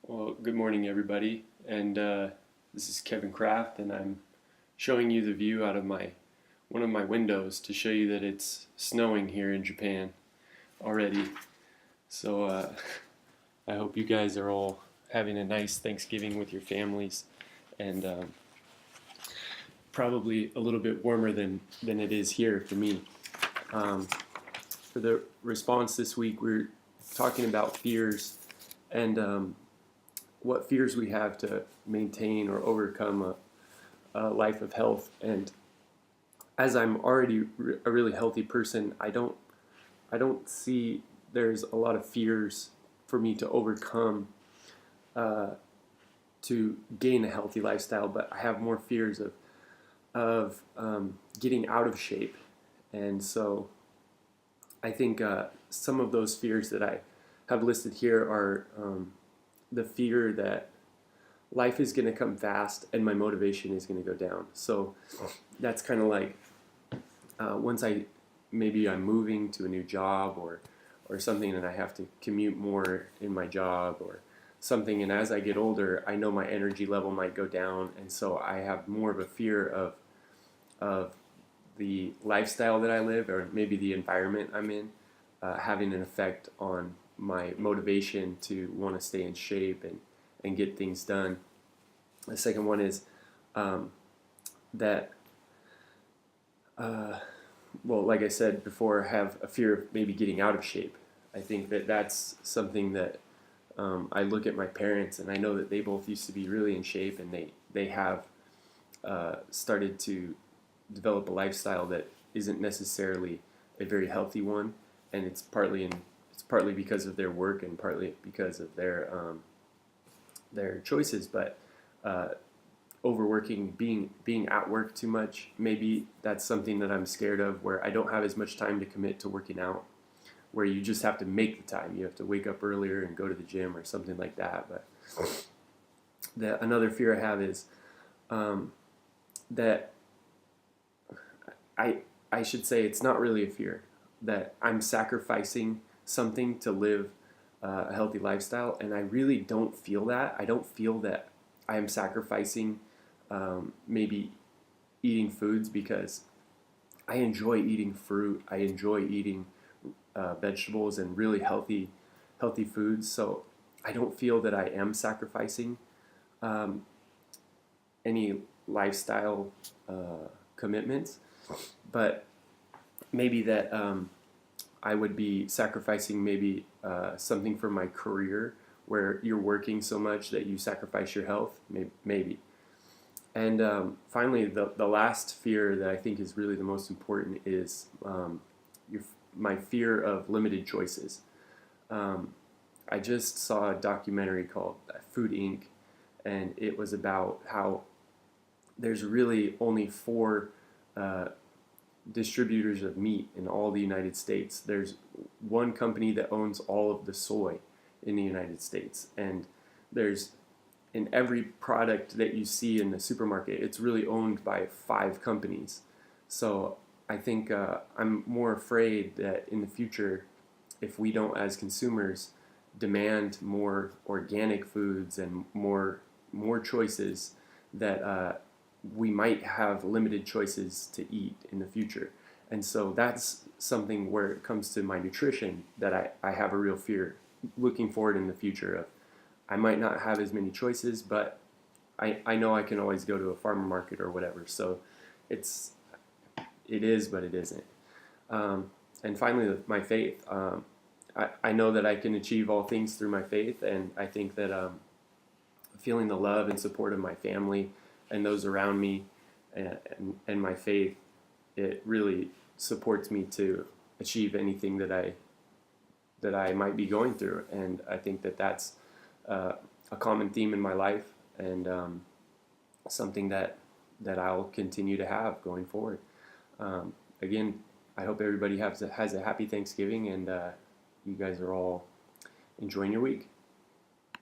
Well, good morning, everybody. And this is Kevin Kraft, and I'm showing you the view out of my one of my windows to show you that it's snowing here in Japan already. So I hope you guys are all having a nice Thanksgiving with your families, and probably a little bit warmer than it is here for me. Um, for the response this week, we're talking about fears and what fears we have to maintain or overcome a life of health. And as I'm already a really healthy person, I don't see there's a lot of fears for me to overcome uh, to gain a healthy lifestyle. But I have more fears of getting out of shape, and so I think some of those fears that I have listed here are the fear that life is going to come fast and my motivation is going to go down. So that's kind of like once maybe I'm moving to a new job or something and I have to commute more in my job or something, and as I get older I know my energy level might go down, and so I have more of a fear of the lifestyle that I live or maybe the environment I'm in having an effect on my motivation to want to stay in shape and get things done. The second one is um, that, well, like I said before, have a fear of maybe getting out of shape. I think that that's something that I look at my parents and I know that they both used to be really in shape, and they have started to develop a lifestyle that isn't necessarily a very healthy one, and it's partly because of their work and partly because of their choices. But uh, overworking, being at work too much, maybe that's something that I'm scared of, where I don't have as much time to commit to working out, where you just have to make the time. You have to wake up earlier and go to the gym or something like that. But another fear I have is um, that I I should say it's not really a fear, that I'm sacrificing something to live a healthy lifestyle, and I really don't feel that. I don't feel that I am sacrificing maybe eating foods, because I enjoy eating fruit. I enjoy eating vegetables and really healthy foods. So I don't feel that I am sacrificing um, any lifestyle commitments, but maybe that I would be sacrificing maybe something for my career, where you're working so much that you sacrifice your health, maybe. And finally, the last fear that I think is really the most important is your, my fear of limited choices. Um, I just saw a documentary called Food Inc., and it was about how there's really only four uh, distributors of meat in all the United States. There's one company that owns all of the soy in the United States, and there's in every product that you see in the supermarket, it's really owned by five companies. So I think I'm more afraid that in the future, if we don't, as consumers, demand more organic foods and more choices, that we might have limited choices to eat in the future. And so that's something where it comes to my nutrition that I have a real fear looking forward in the future of. I might not have as many choices, but I know I can always go to a farmer market or whatever. So it's it is, but it isn't. And finally, my faith. I know that I can achieve all things through my faith, and I think that feeling the love and support of my family and those around me, and my faith, it really supports me to achieve anything that I might be going through. And I think that that's uh, a common theme in my life, and something that I'll continue to have going forward. Again, I hope everybody has a happy Thanksgiving, and you guys are all enjoying your week.